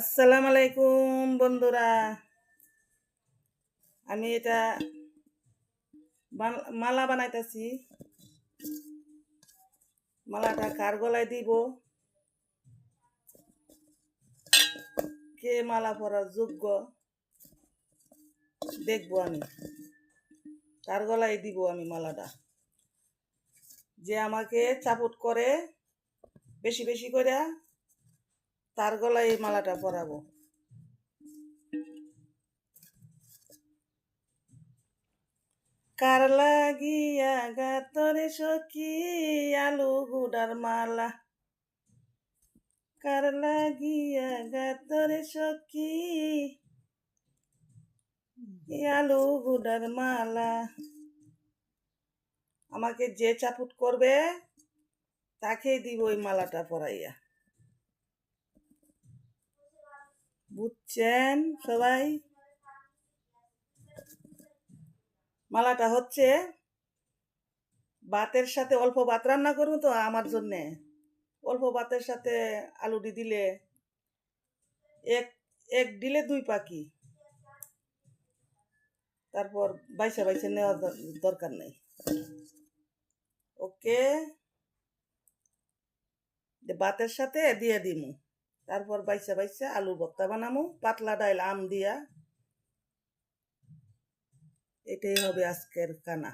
আসসালামু আলাইকুম বন্ধুরা। আমি এটা মালা বানাইতেছি। মালাটা কার গলায় দিব, কে মালা পরার যোগ্য দেখবো আমি। কার গলায় দিব আমি মালাটা, যে আমাকে সাপোর্ট করে বেশি বেশি করে তার গলায় এই মালাটা পরাবো। কার লাগিয়া গাতরে সখী আলু গুডার মালা, কার লাগিয়া গাতরে সখী আলু গুডার মালা। আমাকে যে চাপুট করবে তাকেই দিব ওই মালাটা পরাইয়া। বুঝছেন সবাই? মালাটা হচ্ছে ভাতের সাথে, অল্প ভাত রান্না করবো তো আমার জন্যে, অল্প ভাতের সাথে আলুটি দিলে এক এক দিলে দুই পাখি। তারপর বাইসা বাইসা নেওয়ার দরকার নেই। ওকে, ভাতের সাথে দিয়ে দিমু। তারপর বাইসা বাইসা আলু ভর্তা বানামু, পাতলা ডাইল আম দিয়া। এটাই হবে আজকের খানা।